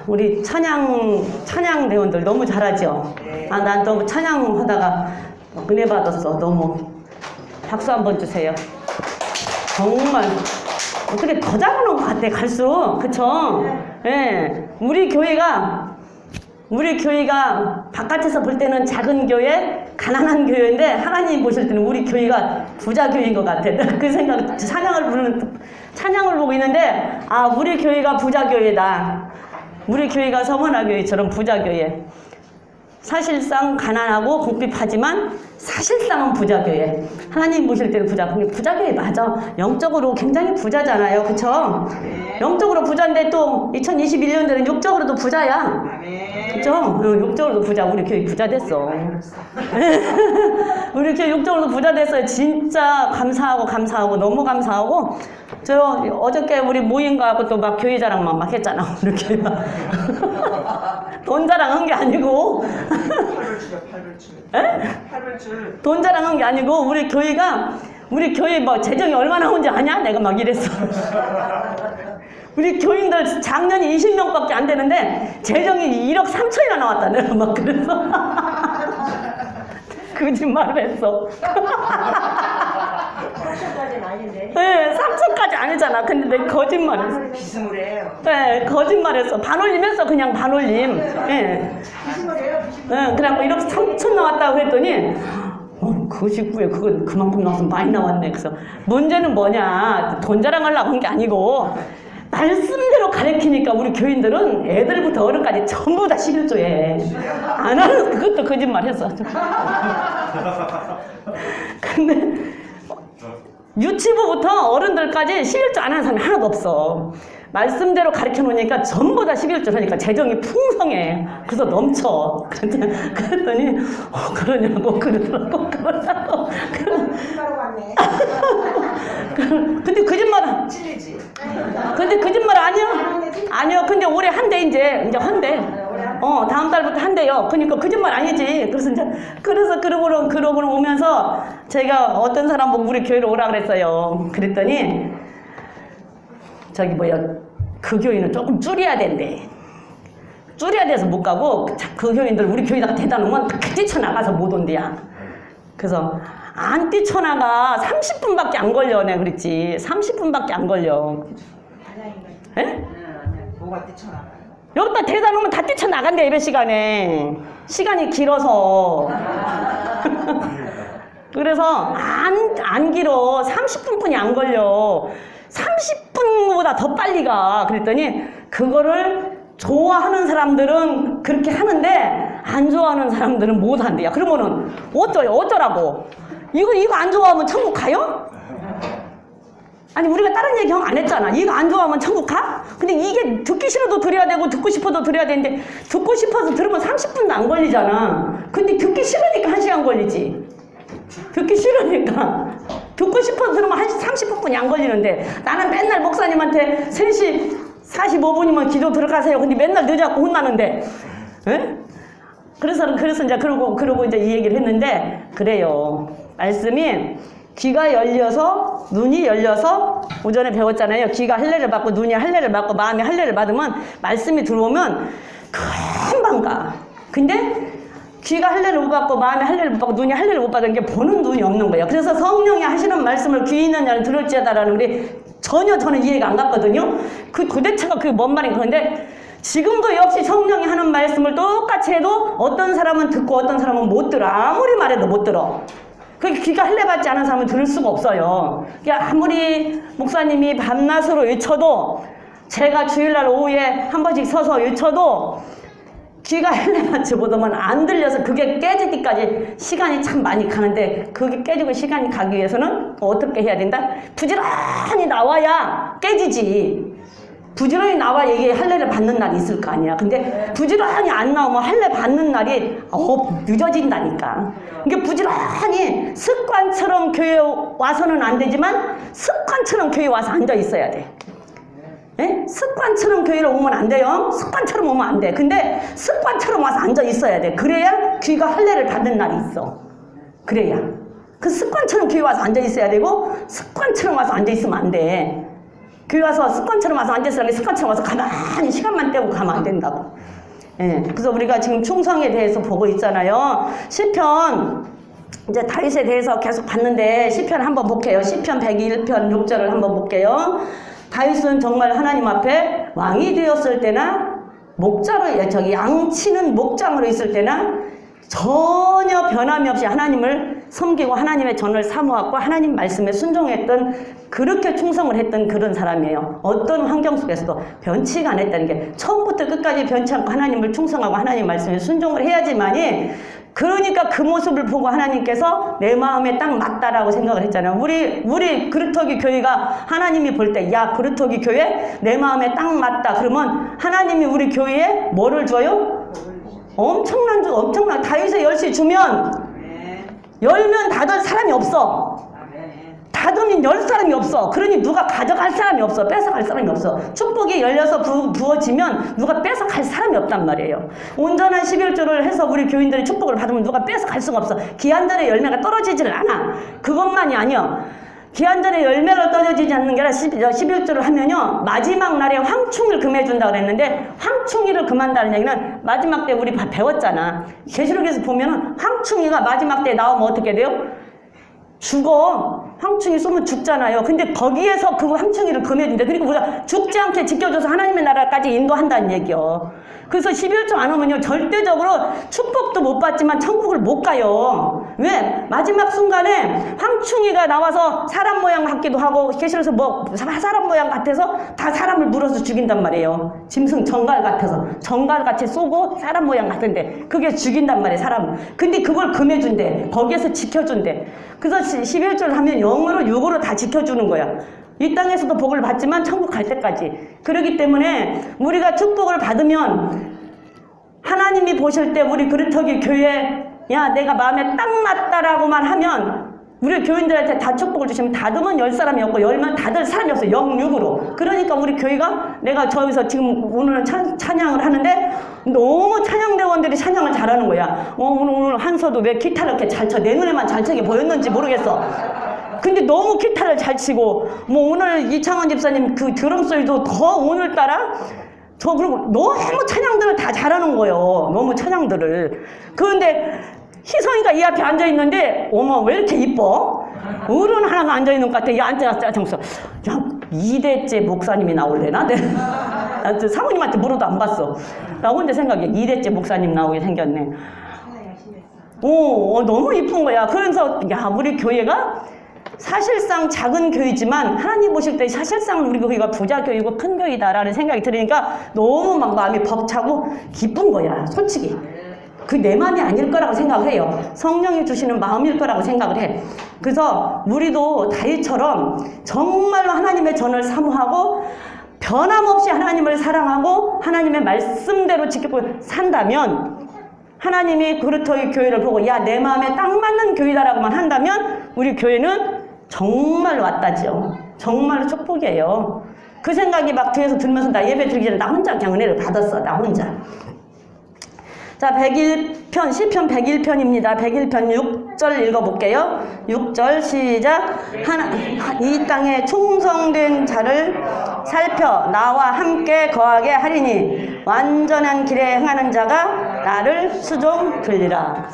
우리 찬양 대원들 너무 잘하죠? 아, 난 또 찬양 하다가 은혜 받았어. 너무. 박수 한번 주세요. 정말. 어떻게 더 잘하는 것 같아, 갈수록. 그쵸? 예. 네. 우리 교회가 바깥에서 볼 때는 작은 교회, 가난한 교회인데, 하나님 보실 때는 우리 교회가 부자 교회인 것 같아. 그 생각, 찬양을 보고 있는데, 아, 우리 교회가 부자 교회다. 우리 교회가 서문화 교회처럼 부자 교회. 사실상 가난하고 궁핍하지만 사실상은 부자 교회. 하나님 보실 때는 부자 교회 맞아. 영적으로 굉장히 부자잖아요. 그쵸? 영적으로 부자인데 또 2021년도에는 육적으로도 부자야. 그쵸? 육적으로도 부자. 우리 교회 부자 됐어. 우리 교회 육적으로도 부자 됐어요. 진짜 감사하고 너무 감사하고. 저 어저께 우리 모임 가고 또 막 교회 자랑만 막 했잖아. 이렇게 돈 자랑한 게 아니고. 돈 자랑한 게 아니고 우리 교회 뭐 재정이 얼마나 나온지 아냐? 내가 막 이랬어. 우리 교인들 작년이 20명밖에 안 되는데 재정이 1억 3천이나 나왔다. 내가 막 그래서 거짓말을 했어. 3천까지는 아닌데. 네, 3천까지 아니잖아. 근데 내가 거짓말했어. 비스무리 해요. 네, 거짓말했어. 반올림했어. 그냥 반올림. 네. 비스무리 해요. 네, 그래갖고 1억 3천 나왔다고 그랬더니 그 식구에 그건 그만큼 나왔으면 많이 나왔네. 그래서 문제는 뭐냐, 돈 자랑하려고 한 게 아니고 말씀대로 가르치니까 우리 교인들은 애들부터 어른까지 전부 다 11조에 안 하는, 그것도 거짓말했어. 근데 유치부부터 어른들까지 11조 안 하는 사람이 하나도 없어. 말씀대로 가르쳐 놓으니까 전부 다 11조 하니까 재정이 풍성해. 그래서 넘쳐. 그랬더니 그러냐고 그러더라고. 근데 거짓말. 찔리지. 근데 거짓말 아니야? 아니요. 근데 올해 한대 이제 한대. 다음 달부터 한대요. 그러니까 거짓말 아니지. 그래서 그러고 오면서 제가 어떤 사람 보고 우리 교회로 오라 그랬어요. 그랬더니 그 교인은 조금 줄여야 된대. 줄여야 돼서 못 가고 그 교인들 우리 교회다가 대단하면 다 뛰쳐나가서 못 온대야. 그래서 안 뛰쳐나가. 30분밖에 안 걸려. 내가 그랬지. 30분밖에 안 걸려. 에? 뭐가 뛰쳐나가요? 여기다 대다 놓으면 다 뛰쳐나간대. 예배 시간에. 시간이 길어서. 그래서 안 길어. 30분뿐이 안 걸려. 30분보다 더 빨리 가. 그랬더니 그거를 좋아하는 사람들은 그렇게 하는데 안 좋아하는 사람들은 못 한대요. 그러면은 어쩌라고? 이거 안 좋아하면 천국 가요? 아니 우리가 다른 얘기 안 했잖아. 이거 안 좋아하면 천국 가? 근데 이게 듣기 싫어도 들어야 되고 듣고 싶어도 들어야 되는데 듣고 싶어서 들으면 30분도 안 걸리잖아. 근데 듣기 싫으니까 1시간 걸리지. 듣기 싫으니까. 듣고 싶어서 들으면 30분뿐이 안 걸리는데 나는 맨날 목사님한테 3시 45분이면 기도 들어가세요. 근데 맨날 늦어갖고 혼나는데. 에? 그래서 이제 그러고 이제 이 얘기를 했는데 그래요. 말씀이 귀가 열려서 눈이 열려서 오전에 배웠잖아요. 귀가 할례를 받고 눈이 할례를 받고 마음이 할례를 받으면 말씀이 들어오면 금방 가. 근데 귀가 할례를 못 받고 마음이 할례를 못 받고 눈이 할례를 못 받은 게 보는 눈이 없는 거예요. 그래서 성령이 하시는 말씀을 귀 있는 자는 들을지어다라는 게 전혀 저는 이해가 안 갔거든요. 도대체가 그게 뭔 말인가. 근데 지금도 역시 성령이 하는 말씀을 똑같이 해도 어떤 사람은 듣고 어떤 사람은 못 들어. 아무리 말해도 못 들어. 그게 귀가 할례 받지 않은 사람은 들을 수가 없어요. 아무리 목사님이 밤낮으로 외쳐도 제가 주일날 오후에 한 번씩 서서 외쳐도 귀가 할례 받지 못하면 안 들려서 그게 깨지기까지 시간이 참 많이 가는데 그게 깨지고 시간이 가기 위해서는 어떻게 해야 된다? 부지런히 나와야 깨지지. 부지런히 나와 이게 할례를 받는 날이 있을 거 아니야. 근데 부지런히 안 나오면 할례 받는 날이 늦어진다니까. 이게 부지런히 습관처럼 교회 와서는 안 되지만 습관처럼 교회 와서 앉아 있어야 돼. 예? 습관처럼 교회를 오면 안 돼요. 습관처럼 오면 안 돼. 근데 습관처럼 와서 앉아 있어야 돼. 그래야 귀가 할례를 받는 날이 있어. 그래야. 그 습관처럼 교회 와서 앉아 있어야 되고 습관처럼 와서 앉아 있으면 안 돼. 교회 와서 습관처럼 와서 앉아서 습관처럼 와서 가만히 시간만 때우고 가면 안 된다고. 예. 그래서 우리가 지금 충성에 대해서 보고 있잖아요. 시편, 이제 다윗에 대해서 계속 봤는데 시편 한번 볼게요. 시편 101편 6절을 한번 볼게요. 다윗은 정말 하나님 앞에 왕이 되었을 때나 목자로, 양치는 목장으로 있을 때나 전혀 변함이 없이 하나님을 섬기고 하나님의 전을 사모하고 하나님 말씀에 순종했던, 그렇게 충성을 했던 그런 사람이에요. 어떤 환경 속에서도 변치가 안 했다는 게, 처음부터 끝까지 변치 않고 하나님을 충성하고 하나님 말씀에 순종을 해야지만이, 그러니까 그 모습을 보고 하나님께서 내 마음에 딱 맞다라고 생각을 했잖아요. 우리 그루터기 교회가 하나님이 볼 때, 야, 그루터기 교회 내 마음에 딱 맞다. 그러면 하나님이 우리 교회에 뭐를 줘요? 엄청난 다윗의 열쇠 주면 열면 닫을 사람이 없어. 닫으면 열 사람이 없어. 그러니 누가 가져갈 사람이 없어. 뺏어갈 사람이 없어. 축복이 열려서 부어지면 누가 뺏어갈 사람이 없단 말이에요. 온전한 11조를 해서 우리 교인들이 축복을 받으면 누가 뺏어갈 수가 없어. 기한전에 열매가 떨어지지를 않아. 그것만이 아니야. 기한전에 열매가 떨어지지 않는 게 아니라 11조를 하면요, 마지막 날에 황충을 금해준다고 그랬는데, 황충이를 금한다는 얘기는 마지막 때 우리 배웠잖아. 계시록에서 보면은 황충이가 마지막 때 나오면 어떻게 돼요? 죽어. 황충이 쏘면 죽잖아요. 근데 거기에서 그 황충이를 금해준대. 그러니까 우리가 죽지 않게 지켜줘서 하나님의 나라까지 인도한다는 얘기요. 그래서 11조 안 하면요, 절대적으로 축복도 못 받지만 천국을 못 가요. 왜? 마지막 순간에 황충이가 나와서 사람 모양 같기도 하고, 계시록에서 뭐 사람 모양 같아서 다 사람을 물어서 죽인단 말이에요. 짐승 정갈 같아서 정갈같이 쏘고 사람 모양 같은데 그게 죽인단 말이에요, 사람을. 근데 그걸 금해준대. 거기에서 지켜준대. 그래서 11조를 하면 영으로 육으로 다 지켜주는 거야. 이 땅에서도 복을 받지만 천국 갈 때까지. 그렇기 때문에 우리가 축복을 받으면 하나님이 보실 때 우리 그루터기 교회, 야, 내가 마음에 딱 맞다라고만 하면 우리 교인들한테 다 축복을 주시면, 닫으면 열 사람이 없고 열면 닫을 사람이 없어요. 영육으로. 그러니까 우리 교회가, 내가 저기서 지금 오늘은 찬양을 하는데 너무 찬양대원들이 찬양을 잘하는 거야. 오늘 한서도 왜 기타를 이렇게 잘 쳐? 내 눈에만 잘 치게 보였는지 모르겠어. 근데 너무 기타를 잘 치고, 뭐 오늘 이창원 집사님 그 드럼 소리도 더 오늘따라 그리고 너무 찬양들을 다 잘하는 거예요. 너무 찬양들을. 그런데 희성이가 이 앞에 앉아있는데, 어머, 왜 이렇게 이뻐? 어른 하나가 앉아있는 것 같아. 야, 앉아서. 야, 2대째 목사님이 나올래나? 나 사모님한테 물어도 안 봤어. 나 혼자 생각해. 2대째 목사님 나오게 생겼네. 너무 이쁜 거야. 그래서, 야, 우리 교회가 사실상 작은 교회지만 하나님 보실 때 사실상 우리 교회가 부자 교회고 큰 교회다라는 생각이 들으니까 너무 막 마음이 벅차고 기쁜 거야, 솔직히. 그 내 마음이 아닐 거라고 생각을 해요. 성령이 주시는 마음일 거라고 생각을 해. 그래서 우리도 다윗처럼 정말로 하나님의 전을 사모하고 변함없이 하나님을 사랑하고 하나님의 말씀대로 지키고 산다면, 하나님이 그루터기 교회를 보고, 야, 내 마음에 딱 맞는 교회다라고만 한다면 우리 교회는 정말로 왔다죠. 정말로 축복이에요. 그 생각이 막 뒤에서 들면서 나 예배 드리기 전에 나 혼자 그냥 은혜를 받았어. 나 혼자. 자, 101편, 시편 101편입니다. 101편 6절 읽어볼게요. 6절 시작. 이 땅에 충성된 자를 살펴 나와 함께 거하게 하리니 완전한 길에 행하는 자가 나를 수종 들리라.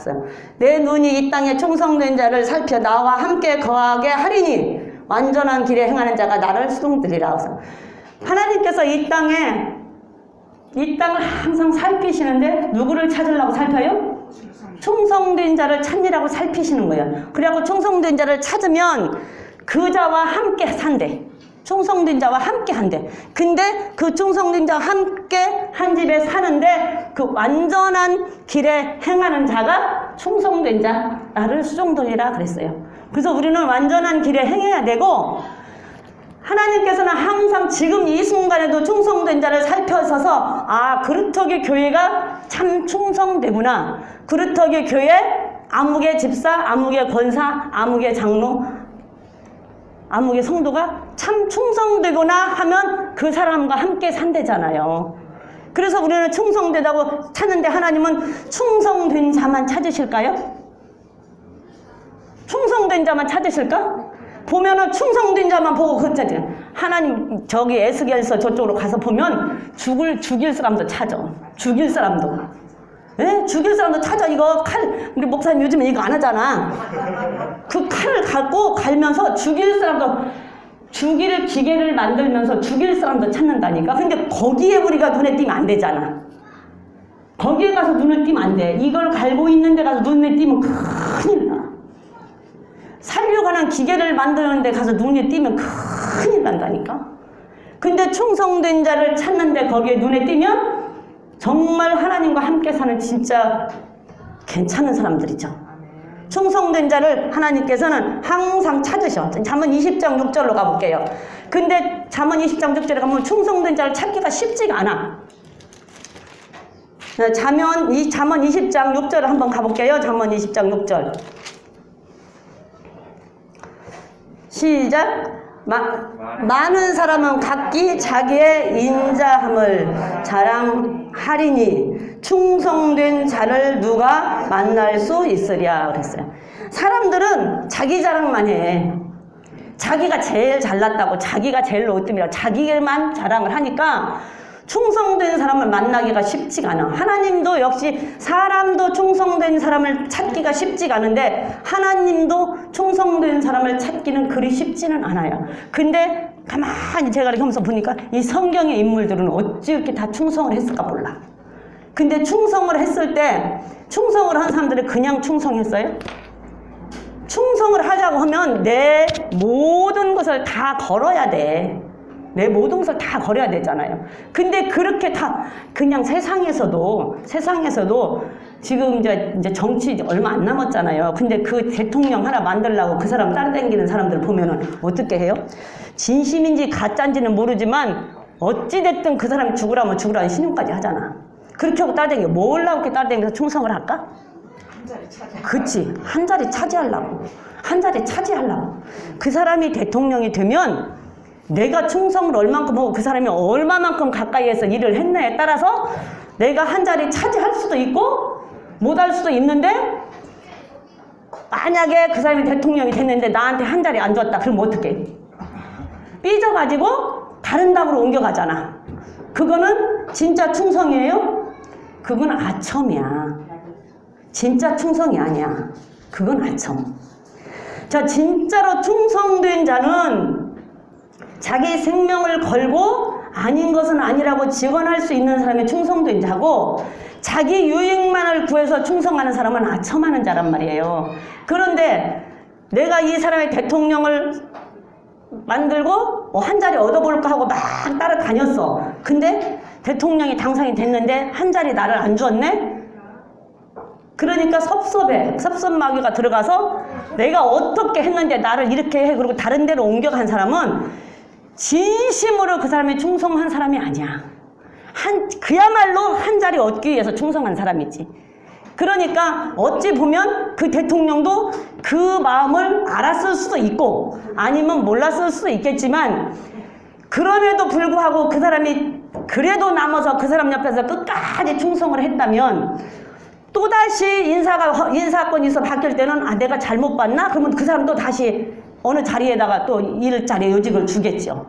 내 눈이 이 땅에 충성된 자를 살펴 나와 함께 거하게 하리니 완전한 길에 행하는 자가 나를 수종 들리라. 하나님께서 이 땅을 항상 살피시는데 누구를 찾으려고 살펴요? 충성된 자를 찾으라고 살피시는 거예요. 그래갖고 충성된 자를 찾으면 그 자와 함께 산대. 충성된 자와 함께 한대. 근데 그 충성된 자와 함께 한 집에 사는데 그 완전한 길에 행하는 자가 충성된 자, 나를 수종돌리라 그랬어요. 그래서 우리는 완전한 길에 행해야 되고, 하나님께서는 항상 지금 이 순간에도 충성된 자를 살펴서서, 아, 그루터기 교회가 참 충성되구나. 그루터기 교회 아무개 집사, 아무개 권사, 아무개 장로, 아무개 성도가 참 충성되구나 하면 그 사람과 함께 산대잖아요. 그래서 우리는 충성되다고 찾는데 하나님은 충성된 자만 찾으실까요? 충성된 자만 찾으실까? 보면은 충성된 자만 보고 그랬잖아요. 하나님 저기 에스겔서 저쪽으로 가서 보면 죽일 사람도 찾아. 죽일 사람도. 예? 죽일 사람도 찾아. 이거 칼, 우리 목사님 요즘에 이거 안 하잖아. 그 칼을 갖고 갈면서 죽일 사람도, 죽일 기계를 만들면서 죽일 사람도 찾는다니까. 근데 거기에 우리가 눈에 띄면 안 되잖아. 거기에 가서 눈을 띄면 안 돼. 이걸 갈고 있는 데 가서 눈에 띄면 큰일 나. 살려가는 기계를 만드는 데 가서 눈에 띄면 큰일 난다니까. 근데 충성된 자를 찾는데 거기에 눈에 띄면 정말 하나님과 함께 사는 진짜 괜찮은 사람들이죠. 충성된 자를 하나님께서는 항상 찾으셔. 잠언 20장 6절로 가볼게요. 근데 잠언 20장 6절에 가면 충성된 자를 찾기가 쉽지가 않아. 잠언 20장 6절을 한번 가볼게요. 잠언 20장 6절. 시작. 많은 사람은 각기 자기의 인자함을 자랑하리니 충성된 자를 누가 만날 수 있으랴 그랬어요. 사람들은 자기 자랑만 해. 자기가 제일 잘났다고, 자기가 제일 으뜸이라고 자기만 자랑을 하니까 충성된 사람을 만나기가 쉽지가 않아. 하나님도 역시 사람도 충성된 사람을 찾기가 쉽지가 않은데 하나님도 충성된 사람을 찾기는 그리 쉽지는 않아요. 근데 가만히 제가 이렇게 하면서 보니까 이 성경의 인물들은 어찌 이렇게 다 충성을 했을까 몰라. 근데 충성을 했을 때 충성을 한 사람들이 그냥 충성했어요? 충성을 하자고 하면 내 모든 것을 다 걸어야 돼. 내 모든 것을 다 걸어야 되잖아요. 근데 그렇게 다 그냥 세상에서도 지금 이제 정치 얼마 안 남았잖아요. 근데 그 대통령 하나 만들려고 그 사람 따라다니는 사람들 보면은 어떻게 해요? 진심인지 가짜인지는 모르지만 어찌됐든 그 사람이 죽으라면 죽으라는 신용까지 하잖아. 그렇게 하고 따라다니고 뭘 하고 이렇게 따라다니면서 충성을 할까? 한 자리 차지. 그치. 한 자리 차지하려고. 한 자리 차지하려고. 그 사람이 대통령이 되면 내가 충성을 얼만큼 하고 그 사람이 얼마만큼 가까이에서 일을 했냐에 따라서 내가 한 자리 차지할 수도 있고 못할 수도 있는데 만약에 그 사람이 대통령이 됐는데 나한테 한 자리 안 줬다. 그럼 어떡해? 삐져가지고 다른 당으로 옮겨가잖아. 그거는 진짜 충성이에요? 그건 아첨이야. 진짜 충성이 아니야. 그건 아첨. 자, 진짜로 충성된 자는 자기 생명을 걸고 아닌 것은 아니라고 직언할 수 있는 사람이 충성된 자고 자기 유익만을 구해서 충성하는 사람은 아첨하는 자란 말이에요. 그런데 내가 이 사람의 대통령을 만들고 뭐 한 자리 얻어볼까 하고 막 따라다녔어. 근데 대통령이 당선이 됐는데 한 자리 나를 안 주었네? 그러니까 섭섭해. 섭섭마귀가 들어가서 내가 어떻게 했는데 나를 이렇게 해. 그리고 다른 데로 옮겨간 사람은 진심으로 그 사람이 충성한 사람이 아니야. 그야말로 한 자리 얻기 위해서 충성한 사람이지. 그러니까 어찌 보면 그 대통령도 그 마음을 알았을 수도 있고 아니면 몰랐을 수도 있겠지만 그럼에도 불구하고 그 사람이 그래도 남아서 그 사람 옆에서 끝까지 충성을 했다면 또다시 인사권이 있어 바뀔 때는 내가 잘못 봤나? 그러면 그 사람도 다시 어느 자리에다가 또 일자리 요직을 주겠죠.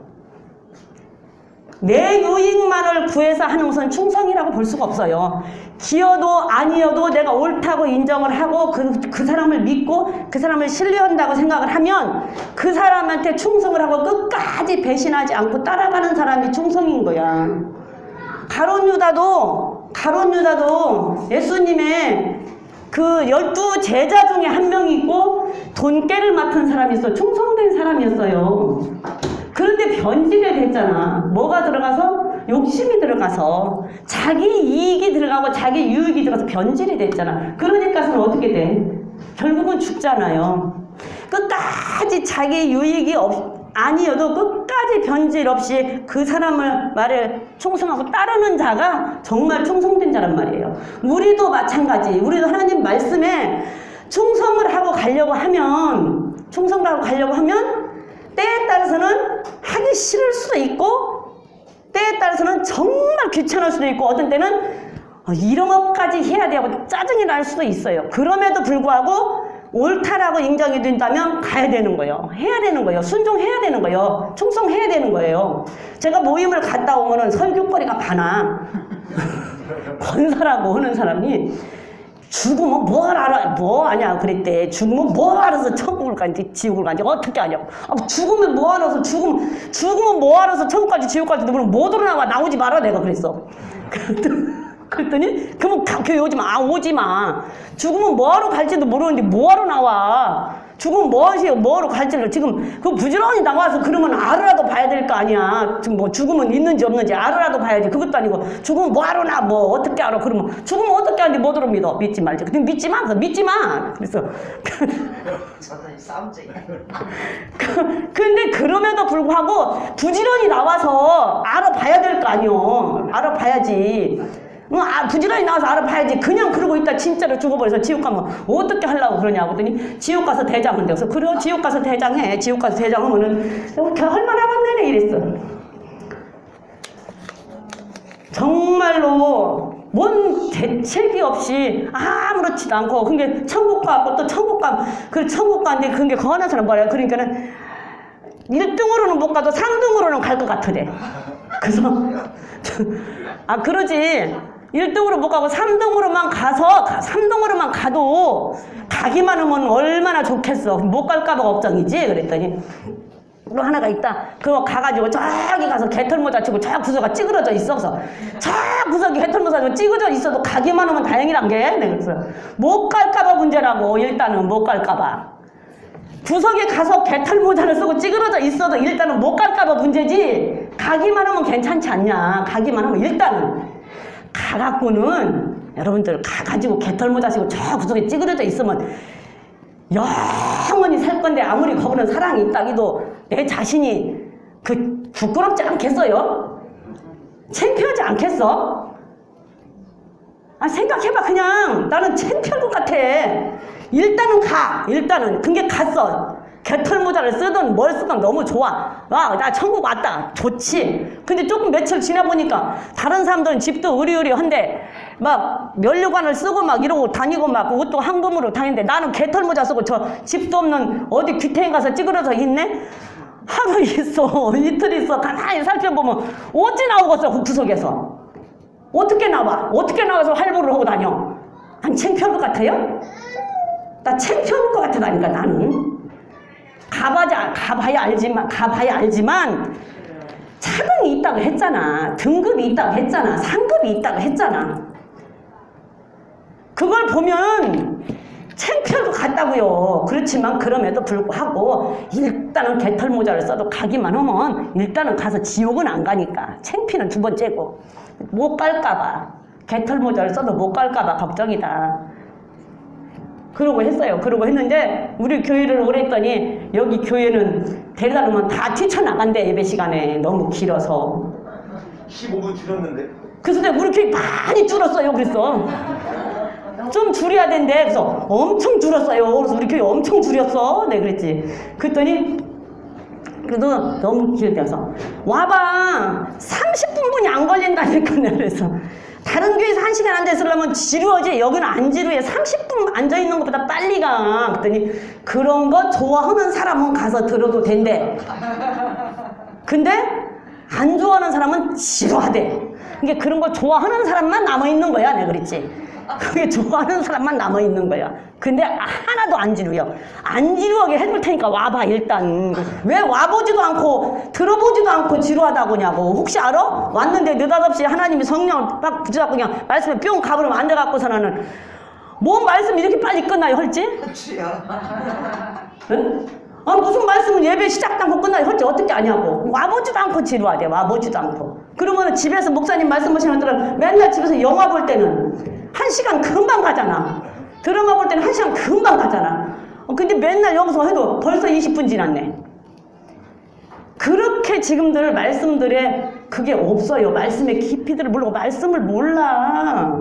내 유익만을 구해서 하는 것은 충성이라고 볼 수가 없어요. 기여도 아니어도 내가 옳다고 인정을 하고 그 사람을 믿고 그 사람을 신뢰한다고 생각을 하면 그 사람한테 충성을 하고 끝까지 배신하지 않고 따라가는 사람이 충성인 거야. 가룟 유다도 예수님의 그 12제자 중에 한 명이 있고 돈깨를 맡은 사람이 있어. 충성된 사람이었어요. 그런데 변질이 됐잖아. 뭐가 들어가서? 욕심이 들어가서 자기 이익이 들어가고 자기 유익이 들어가서 변질이 됐잖아. 그러니까는 어떻게 돼? 결국은 죽잖아요. 끝까지 자기 유익이 아니어도 끝까지 변질 없이 그 사람을 말을 충성하고 따르는 자가 정말 충성된 자란 말이에요. 우리도 마찬가지. 우리도 하나님 말씀에 충성을 하고 가려고 하면 때에 따라서는 하기 싫을 수도 있고 때에 따라서는 정말 귀찮을 수도 있고 어떤 때는 이런 것까지 해야 되고 짜증이 날 수도 있어요. 그럼에도 불구하고 옳다라고 인정이 된다면 가야 되는 거예요. 해야 되는 거예요. 순종해야 되는 거예요. 충성해야 되는 거예요. 제가 모임을 갔다 오면은 설교거리가 많아. 권사라고 하는 사람이 죽으면 뭘 알아, 뭐 아냐 그랬대. 죽으면 뭐 알아서 천국을 간지 지옥을 간지 어떻게 아냐고. 죽으면 뭐 알아서 죽으면 뭐 알아서 천국 갈지 지옥 갈지도 모르면 못 나와. 나오지 마라 내가 그랬어. 그랬더니 그럼 교회 오지 마. 오지 마. 죽으면 뭐하러 갈지도 모르는데 뭐하러 나와. 죽으면 뭐하러 갈지를 지금 그 부지런히 나와서 그러면 알으라도 봐야 될 거 아니야. 지금 뭐 죽으면 있는지 없는지 알으라도 봐야지. 그것도 아니고 죽으면 뭐하러 나. 뭐 어떻게 알아. 그러면 죽으면 어떻게 하는데 못 믿어. 믿지 말지. 근데 믿지 마. 믿지 마. 그래서 저는 싸움쟁이. 근데 그럼에도 불구하고 부지런히 나와서 알아봐야 될 거 아니요. 알아봐야지. 부지런히 나와서 알아봐야지. 그냥 그러고 있다 진짜로 죽어버려서 지옥 가면 어떻게 하려고 그러냐고 그랬더니 지옥 가서 대장은 되어서 그래 지옥 가서 대장해. 지옥 가서 대장하면은 할만하겠네 이랬어. 정말로 뭔 대책이 없이 아무렇지도 않고 그게 천국 가고 또 천국 가 그 천국 가는데 그게 거하는 사람 뭐야. 그러니까는 1등으로는 못 가도 3등으로는 갈 것 같으래. 그래서 그러지. 1등으로 못 가고 3등으로만 가서 3등으로만 가도 가기만 하면 얼마나 좋겠어. 못 갈까봐 걱정이지. 그랬더니 또 하나가 있다. 그거 가가지고 저기 가서 개털모자 치고 저 구석가 찌그러져 있어서 저 구석이 개털모자 치고 찌그러져 있어도 가기만 하면 다행이란 게. 그래서 못 갈까봐 문제라고. 일단은 못 갈까봐. 구석에 가서 개털모자를 쓰고 찌그러져 있어도 일단은 못 갈까봐 문제지. 가기만 하면 괜찮지 않냐. 가기만 하면 일단은. 가갖고는 여러분들 가가지고 개털모자 쓰고 저 구석에 찌그러져 있으면 영원히 살 건데 아무리 거부는 사랑이 있다 해도 내 자신이 부끄럽지 않겠어요? 창피하지 않겠어? 생각해봐. 그냥 나는 창피할 것 같아. 일단은 가. 일단은 그게 갔어. 개털모자를 쓰든 뭘 쓰든 너무 좋아. 나 천국 왔다. 좋지. 근데 조금 며칠 지나보니까 다른 사람들은 집도 으리으리한데 막 면류관을 쓰고 막 이러고 다니고 막 옷도 황금으로 다니는데 나는 개털모자 쓰고 저 집도 없는 어디 귀태에 가서 찌그러져 있네? 하루 있어. 이틀 있어. 가만히 살펴보면 어찌 나오겠어. 그 구석에서. 어떻게 나와? 어떻게 나와서 활보를 하고 다녀? 안 창피할 것 같아요? 나 창피할 것 같다니까 나는. 가봐야 알지만 차등이 있다고 했잖아. 등급이 있다고 했잖아. 상급이 있다고 했잖아. 그걸 보면 창피할 것 같다고요. 그렇지만 그럼에도 불구하고 일단은 개털모자를 써도 가기만 하면 일단은 가서 지옥은 안 가니까 창피는 두 번째고 못 갈까봐 개털모자를 써도 못 갈까봐 걱정이다. 그러고 했어요. 그러고 했는데 우리 교회를 오래 했더니 여기 교회는 데려다 놓으면 다 뛰쳐나간대. 예배 시간에 너무 길어서 15분 줄였는데. 그래서 내가 우리 교회 많이 줄었어요. 그랬어. 좀 줄여야 된대. 그래서 엄청 줄었어요. 그래서 우리 교회 엄청 줄였어. 네 그랬지. 그랬더니 그래도 너무 길대서 와봐. 30분분이 안 걸린다니까. 그래서 다른 교회에서 1시간 앉아있으려면 지루하지. 여기는 안 지루해. 30분 앉아있는 것보다 빨리 가. 그랬더니 그런 거 좋아하는 사람은 가서 들어도 된대. 근데 안 좋아하는 사람은 지루하대. 그러니까 그런 거 좋아하는 사람만 남아있는 거야. 내가 그랬지. 그게 좋아하는 사람만 남아있는 거야. 근데 하나도 안 지루해요. 안 지루하게 해줄 테니까 와봐 일단. 왜 와보지도 않고 들어보지도 않고 지루하다고 하냐고. 혹시 알아? 왔는데 느닷없이 하나님이 성령을 딱 붙여갖고 그냥 말씀에 뿅 가버리면 안 돼갖고서는 뭔 말씀 이렇게 빨리 끝나요 헐지? 응? 무슨 말씀은 예배 시작도 않고 끝나요 헐지? 어떻게 아냐고. 와보지도 않고 지루하대. 와보지도 않고. 그러면은 집에서 목사님 말씀하시는 분들은 맨날 집에서 영화 볼 때는 1시간 금방 가잖아. 드라마 볼 때는 1시간 금방 가잖아. 근데 맨날 여기서 해도 벌써 20분 지났네. 그렇게 지금들 말씀들에 그게 없어요. 말씀의 깊이들을 모르고 말씀을 몰라.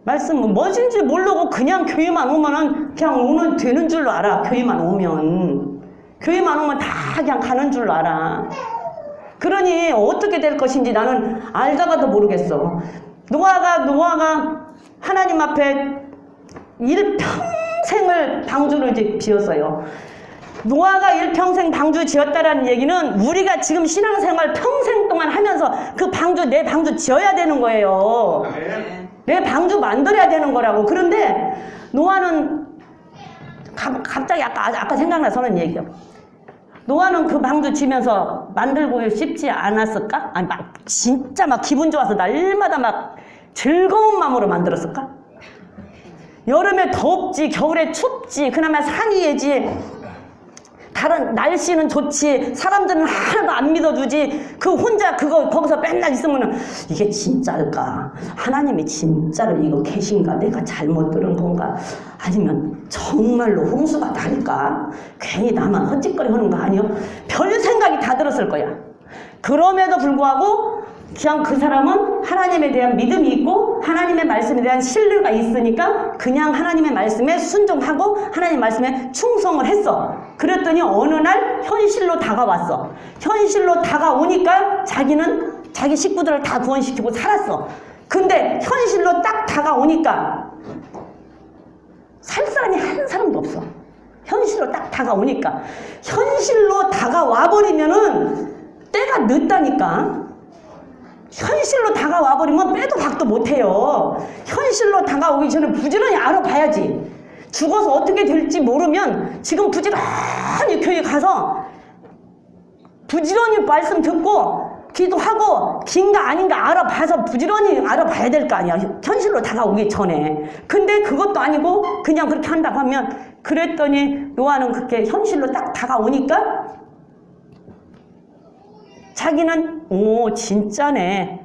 말씀은 뭐든지 모르고 그냥 교회만 오면은 그냥 오면 되는 줄로 알아. 교회만 오면 다 그냥 가는 줄로 알아. 그러니 어떻게 될 것인지 나는 알다가도 모르겠어. 노아가 하나님 앞에 일평생을 방주를 이제 지었어요. 노아가 일평생 방주 지었다라는 얘기는 우리가 지금 신앙생활 평생 동안 하면서 그 방주, 내 방주 지어야 되는 거예요. 아멘. 내 방주 만들어야 되는 거라고. 그런데 노아는 갑자기 아까 생각나서는 얘기요. 노아는 그 방주 지면서 만들고 싶지 않았을까? 아니 막 진짜 막 기분 좋아서 날마다 막 즐거운 마음으로 만들었을까? 여름에 덥지, 겨울에 춥지, 그나마 산이에지. 다른 날씨는 좋지, 사람들은 하나도 안 믿어주지. 그 혼자 거기서 맨날 있으면은 이게 진짜일까? 하나님이 진짜로 이거 계신가? 내가 잘못 들은 건가? 아니면 정말로 홍수가 날까? 괜히 나만 헛짓거리 하는 거 아니요? 별 생각이 다 들었을 거야. 그럼에도 불구하고 그냥 그 사람은 하나님에 대한 믿음이 있고 하나님의 말씀에 대한 신뢰가 있으니까 그냥 하나님의 말씀에 순종하고 하나님 말씀에 충성을 했어. 그랬더니 어느 날 현실로 다가왔어. 현실로 다가오니까 자기는 자기 식구들을 다 구원시키고 살았어. 근데 현실로 딱 다가오니까 살 사람이 한 사람도 없어. 현실로 딱 다가오니까. 현실로 다가와 버리면은 때가 늦다니까. 현실로 다가와 버리면 빼도 박도 못해요. 현실로 다가오기 전에 부지런히 알아봐야지. 죽어서 어떻게 될지 모르면 지금 부지런히 교회 가서 부지런히 말씀 듣고 기도하고 긴가 아닌가 알아봐서 부지런히 알아봐야 될 거 아니야. 현실로 다가오기 전에. 근데 그것도 아니고 그냥 그렇게 한다고 하면, 그랬더니 노아는 그렇게 현실로 딱 다가오니까 자기는 오 진짜네.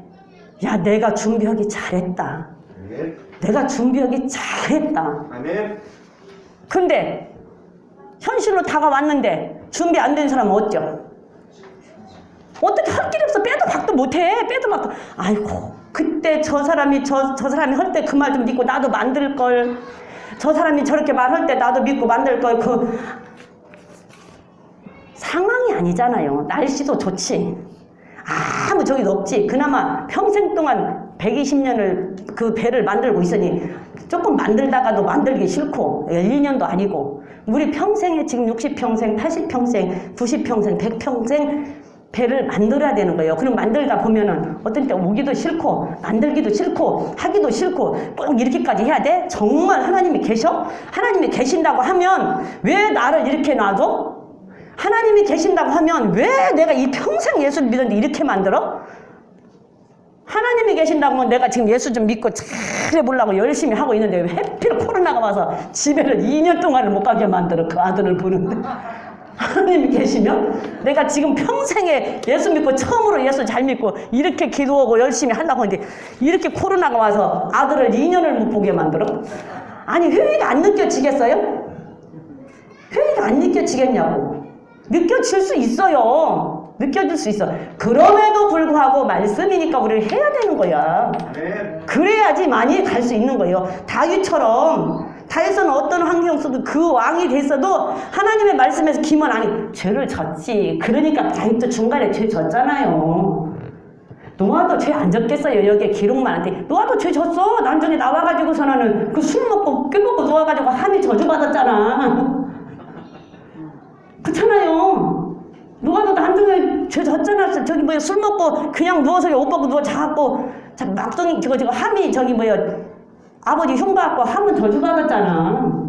야 내가 준비하기 잘했다. 아멘. 내가 준비하기 잘했다. 아멘. 근데 현실로 다가왔는데 준비 안 된 사람은 어쩌? 어떻게 할 길이 없어. 빼도 박도 못해. 빼도 박도. 아이고 그때 저 사람이 할 때 그 말 좀 믿고 나도 만들 걸. 저 사람이 저렇게 말할 때 나도 믿고 만들 걸. 그 상황이 아니잖아요. 날씨도 좋지. 아무 저기도 없지. 그나마 평생 동안 120년을 그 배를 만들고 있으니 조금 만들다가도 만들기 싫고 1~2년도 아니고 우리 평생에 지금 60평생, 80평생, 90평생, 100평생 배를 만들어야 되는 거예요. 그럼 만들다 보면은 어떤 때 오기도 싫고 만들기도 싫고 하기도 싫고 꼭 이렇게까지 해야 돼? 정말 하나님이 계셔? 하나님이 계신다고 하면 왜 나를 이렇게 놔둬? 하나님이 계신다고 하면 왜 내가 이 평생 예수를 믿었는데 이렇게 만들어? 하나님이 계신다고 하면 내가 지금 예수 좀 믿고 잘해보려고 열심히 하고 있는데 왜 하필 코로나가 와서 집에를 2년 동안을 못 가게 만들어. 그 아들을 보는데. 하나님이 계시면 내가 지금 평생에 예수 믿고 처음으로 예수 잘 믿고 이렇게 기도하고 열심히 하려고 하는데 이렇게 코로나가 와서 아들을 2년을 못 보게 만들어? 아니 회의가 안 느껴지겠어요? 회의가 안 느껴지겠냐고. 느껴질 수 있어요. 느껴질 수 있어. 그럼에도 불구하고 말씀이니까 우리를 해야 되는 거야. 아멘. 그래야지 많이 갈 수 있는 거예요. 다윗처럼 다윗은 어떤 환경 속도 그 왕이 됐어도 하나님의 말씀에서 기만 아니 죄를 졌지. 그러니까 다윗도 중간에 죄 졌잖아요. 노아도 죄 안 졌겠어요. 여기에 기록만 한데 노아도 죄 졌어. 나중에 나와가지고서는 그 술 먹고 깨 먹고 누워가지고 함이 저주받았잖아. 그렇잖아요. 노아도 나중에 죄 졌잖아. 저기 뭐야 술 먹고 그냥 누워서 옷 벗고 누워 자고 막둥이 저거 함이 저기 뭐야 아버지 흉받고 함은 저주받았잖아.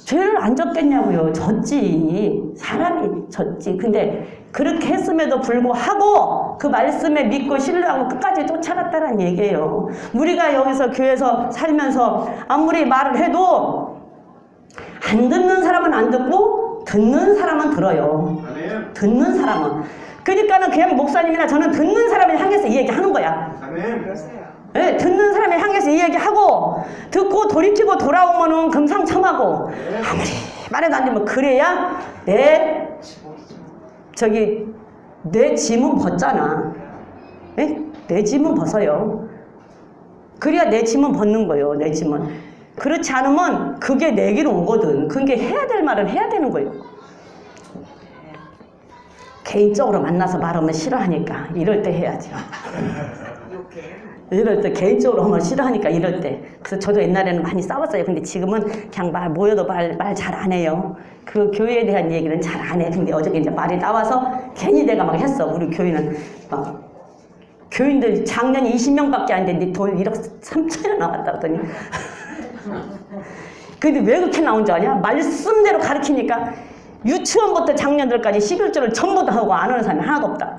죄를 안 졌겠냐고요. 졌지. 사람이 졌지. 근데 그렇게 했음에도 불구하고 그 말씀에 믿고 신뢰하고 끝까지 쫓아갔다는 얘기예요. 우리가 여기서 교회에서 살면서 아무리 말을 해도 안 듣는 사람은 안 듣고 듣는 사람은 들어요. 아멘. 듣는 사람은. 그러니까는 그냥 목사님이나 저는 듣는 사람을 향해서 이 얘기 하는 거야. 아멘. 그러세요. 네, 듣는 사람을 향해서 이 얘기하고 듣고 돌이키고 돌아오면은 금상첨화고 아무리 말해도 안 되면 그래야 내 짐은 벗잖아. 네? 내 짐은 벗어요. 그래야 내 짐은 벗는 거예요. 내 짐은. 그렇지 않으면 그게 내게로 오거든. 그게 해야 될 말은 해야 되는 거예요. 개인적으로 만나서 말하면 싫어하니까 이럴 때 해야죠. 이렇게. 이럴 때 개인적으로 하면 싫어하니까 이럴 때. 그래서 저도 옛날에는 많이 싸웠어요. 근데 지금은 그냥 모여도 말 잘 안 해요. 그 교회에 대한 얘기는 잘 안 해. 근데 어저께 이제 말이 나와서 괜히 내가 막 했어. 우리 교회는 막 교인들 작년에 20명밖에 안 됐는데 돈 1억 3천이나 나왔다 그러더니 근데 왜 그렇게 나온 줄 아냐? 말씀대로 가르치니까 유치원부터 작년들까지 11조를 전부 다 하고 안 하는 사람이 하나도 없다.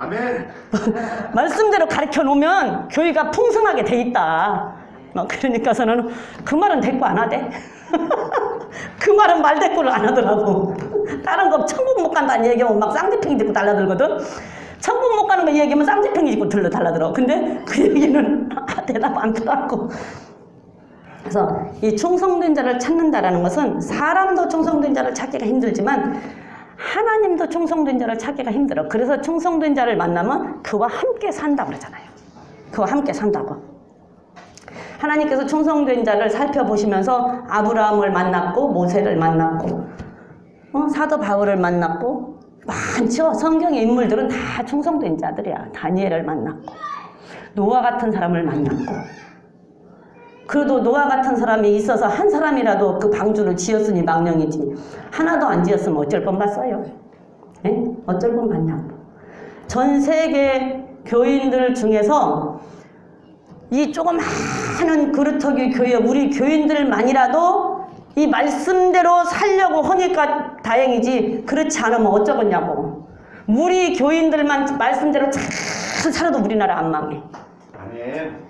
아멘. 말씀대로 가르쳐 놓으면 교회가 풍성하게 돼 있다. 그러니까서는 그 말은 대꾸 안 하대. 그 말은 말 대꾸를 안 하더라고. 다른 거 천국 못 간다는 얘기하면 막 쌍지팽이 듣고 달라들거든. 천국 못 가는 거 얘기하면 쌍지팽이 듣고 달라들어. 근데 그 얘기는 대답 안 하더라고. 그래서 이 충성된 자를 찾는다라는 것은 사람도 충성된 자를 찾기가 힘들지만 하나님도 충성된 자를 찾기가 힘들어. 그래서 충성된 자를 만나면 그와 함께 산다고 그러잖아요. 그와 함께 산다고. 하나님께서 충성된 자를 살펴보시면서 아브라함을 만났고 모세를 만났고 사도 바울을 만났고 많죠. 성경의 인물들은 다 충성된 자들이야. 다니엘을 만났고 노아 같은 사람을 만났고 그래도 노아 같은 사람이 있어서 한 사람이라도 그 방주를 지었으니 망령이지 하나도 안 지었으면 어쩔 뻔 봤어요. 예? 어쩔 뻔 봤냐고. 전 세계 교인들 중에서 이 조그마한 그루터기 교회 우리 교인들만이라도 이 말씀대로 살려고 하니까 다행이지 그렇지 않으면 어쩌겠냐고. 우리 교인들만 말씀대로 잘 살아도 우리나라 안 망해. 아멘.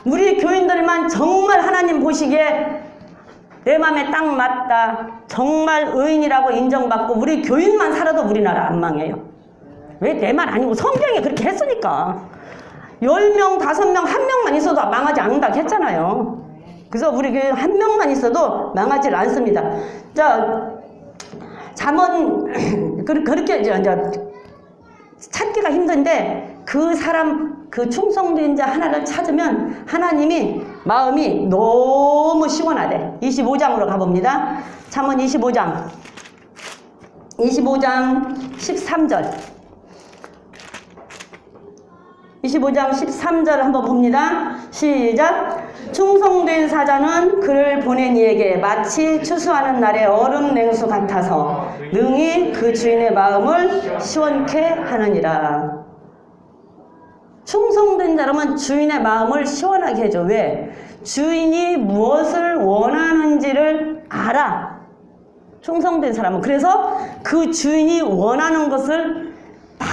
우리 교인들만 정말 하나님 보시기에 내 맘에 딱 맞다. 정말 의인이라고 인정받고 우리 교인만 살아도 우리나라 안 망해요. 왜 내 말 아니고 성경이 그렇게 했으니까. 10명, 5명, 1명만 있어도 망하지 않는다고 했잖아요. 그래서 우리 교회 1명만 있어도 망하지 않습니다. 자, 잠언 그렇게 이제 찾기가 힘든데 그 사람 그 충성된 자 하나를 찾으면 하나님이 마음이 너무 시원하대. 25장으로 가봅니다. 잠언 25장 13절 25장 13절 한번 봅니다. 시작. 충성된 사자는 그를 보낸 이에게 마치 추수하는 날의 얼음 냉수 같아서 능히 그 주인의 마음을 시원케 하느니라. 충성된 자라면 주인의 마음을 시원하게 해줘. 왜? 주인이 무엇을 원하는지를 알아. 충성된 사람은. 그래서 그 주인이 원하는 것을 딱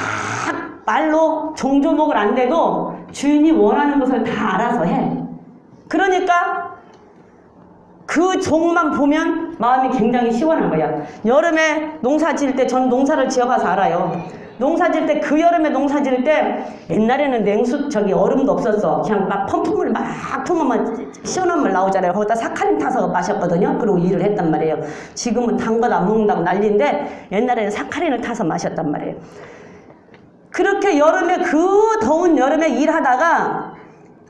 말로 종조목을 안 돼도 주인이 원하는 것을 다 알아서 해. 그러니까 그 종만 보면 마음이 굉장히 시원한 거야. 여름에 농사 지을 때 전 농사를 지어봐서 알아요. 농사 지을 때 그 여름에 농사 지을 때 옛날에는 냉수 얼음도 없었어. 그냥 막 펌프물 막 품으면 시원한 물 나오잖아요. 거기다 사카린 타서 마셨거든요. 그리고 일을 했단 말이에요. 지금은 단 것 안 먹는다고 난리인데 옛날에는 사카린을 타서 마셨단 말이에요. 그렇게 여름에 그 더운 여름에 일하다가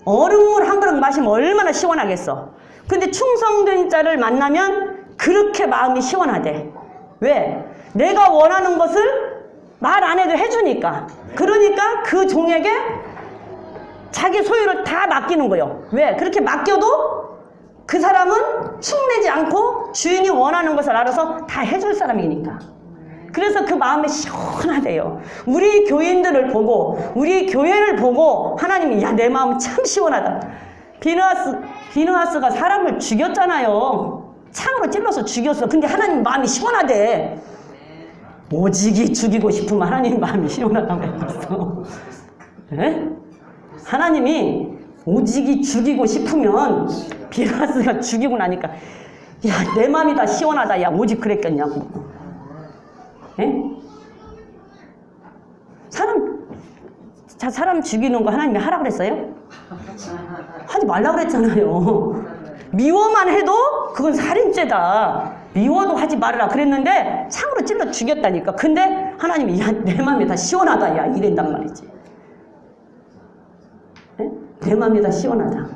얼음물 한 그릇 마시면 얼마나 시원하겠어. 근데 충성된 자를 만나면 그렇게 마음이 시원하대. 왜? 내가 원하는 것을 말 안 해도 해주니까. 그러니까 그 종에게 자기 소유를 다 맡기는 거예요. 왜? 그렇게 맡겨도 그 사람은 축내지 않고 주인이 원하는 것을 알아서 다 해줄 사람이니까. 그래서 그 마음이 시원하대요. 우리 교인들을 보고 우리 교회를 보고 하나님이 야, 내 마음 참 시원하다. 비느하스가 사람을 죽였잖아요. 창으로 찔러서 죽였어. 근데 하나님 마음이 시원하대. 오직이 죽이고 싶으면 하나님 마음이 시원하다고 했어. 네? 하나님이 오직이 죽이고 싶으면 비느하스가 죽이고 나니까 야, 내 마음이 다 시원하다. 야, 오직 그랬겠냐고. 예? 사람 죽이는 거 하나님이 하라 그랬어요? 하지 말라 그랬잖아요. 미워만 해도 그건 살인죄다. 미워도 하지 말아라 그랬는데 창으로 찔러 죽였다니까. 근데 하나님이 야, 내 마음이 다 시원하다. 야, 이랬단 말이지. 예? 내 마음이 다 시원하다.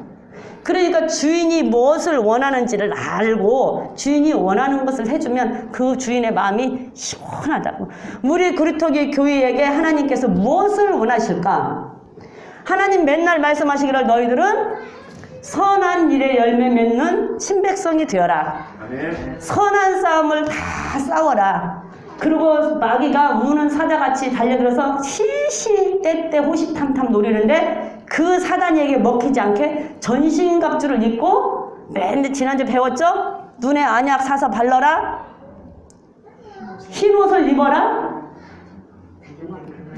그러니까 주인이 무엇을 원하는지를 알고 주인이 원하는 것을 해주면 그 주인의 마음이 시원하다고. 우리 그리스도교 교회에게 하나님께서 무엇을 원하실까? 하나님 맨날 말씀하시기를 너희들은 선한 일에 열매 맺는 신백성이 되어라. 아멘. 선한 싸움을 다 싸워라. 그리고 마귀가 우는 사자같이 달려들어서 실실 때때 호시탐탐 노리는데 그 사단에게 먹히지 않게 전신갑주를 입고 맨날 지난주 배웠죠? 눈에 안약 사서 발라라. 흰 옷을 입어라.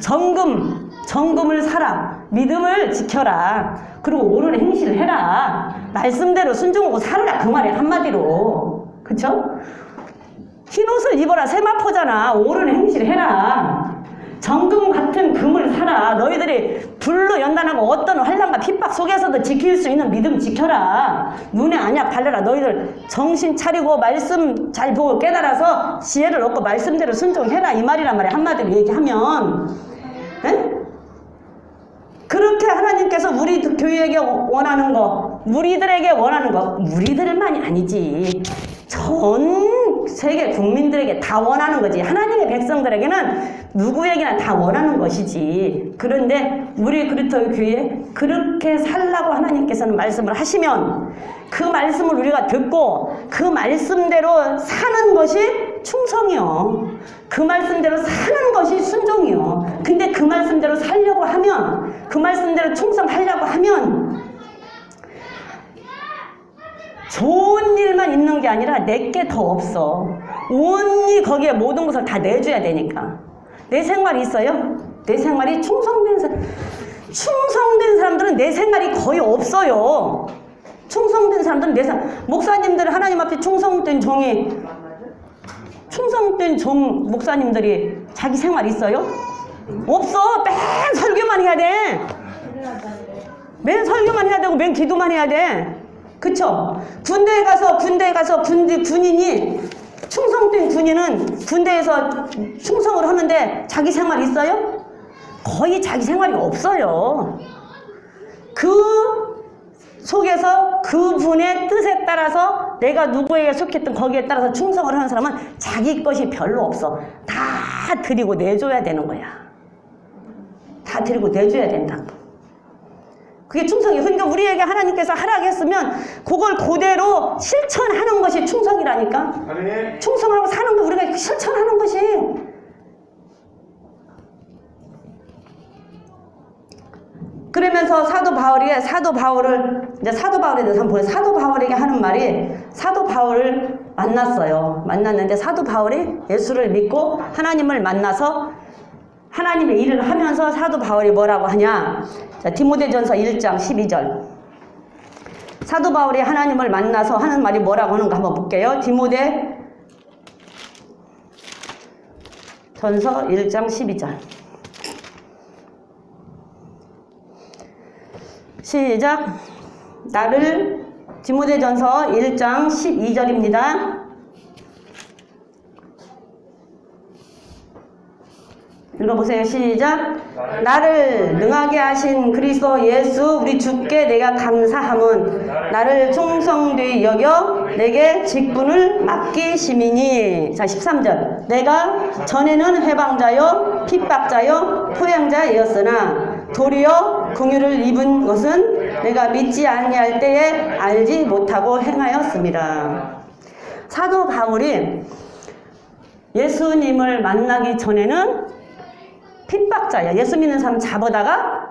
정금을 사라. 믿음을 지켜라. 그리고 옳은 행실을 해라. 말씀대로 순종하고 살아라. 그 말이 한마디로. 그쵸? 흰 옷을 입어라. 세마포잖아. 옳은 행실을 해라. 정금 같은 금을 사라. 너희들이 불로 연단하고 어떤 환난과 핍박 속에서도 지킬 수 있는 믿음 지켜라. 눈에 안약 바르라. 너희들 정신 차리고 말씀 잘 보고 깨달아서 지혜를 얻고 말씀대로 순종해라. 이 말이란 말이야. 한마디로 얘기하면. 에? 그렇게 하나님께서 우리 교회에게 원하는 거, 우리들에게 원하는 거, 우리들만이 아니지. 전 세계 국민들에게 다 원하는 거지. 하나님의 백성들에게는 누구에게나 다 원하는 것이지. 그런데 우리 그리스도 교회에 그렇게 살라고 하나님께서는 말씀을 하시면 그 말씀을 우리가 듣고 그 말씀대로 사는 것이 충성이요. 그 말씀대로 사는 것이 순종이요. 근데 그 말씀대로 살려고 하면, 그 말씀대로 충성하려고 하면 좋은 일만 있는 게 아니라 내게 더 없어. 온전히 거기에 모든 것을 다 내줘야 되니까. 내 생활이 있어요? 내 생활이 충성된 사람들은 내 생활이 거의 없어요. 충성된 사람들은 내 생활. 목사님들 하나님 앞에 충성된 목사님들이 자기 생활 있어요? 없어. 맨 설교만 해야 돼. 맨 설교만 해야 되고 맨 기도만 해야 돼. 그쵸? 군대에 가서 군인이 충성된 군인은 군대에서 충성을 하는데 자기 생활 있어요? 거의 자기 생활이 없어요. 그 속에서 그분의 뜻에 따라서 내가 누구에게 속했든 거기에 따라서 충성을 하는 사람은 자기 것이 별로 없어. 다 드리고 내줘야 되는 거야. 다 드리고 내줘야 된다고. 그게 충성이에요. 그러니까 우리에게 하나님께서 하라겠으면 그걸 그대로 실천하는 것이 충성이라니까. 아멘. 충성하고 사는 거 우리가 실천하는 것이. 그러면서 사도 바울에 대해서 한번 보세요. 사도 바울에게 하는 말이, 사도 바울을 만났어요. 만났는데 사도 바울이 예수를 믿고 하나님을 만나서 하나님의 일을 하면서 사도 바울이 뭐라고 하냐. 자, 디모데전서 1장 12절. 사도 바울이 하나님을 만나서 하는 말이 뭐라고 하는가 한번 볼게요. 디모데전서 1장 12절. 시작. 디모데전서 1장 12절입니다. 읽어보세요. 시작. 나를 능하게 하신 그리스도 예수 우리 주께 내가 감사함은 나를 충성되이 여겨 내게 직분을 맡기심이니. 자, 13절. 내가 전에는 해방자요 핍박자요 토양자였으나 도리어 긍휼을 입은 것은 내가 믿지 아니할 때에 알지 못하고 행하였습니다. 사도 바울이 예수님을 만나기 전에는 핍박자야. 예수 믿는 사람 잡아다가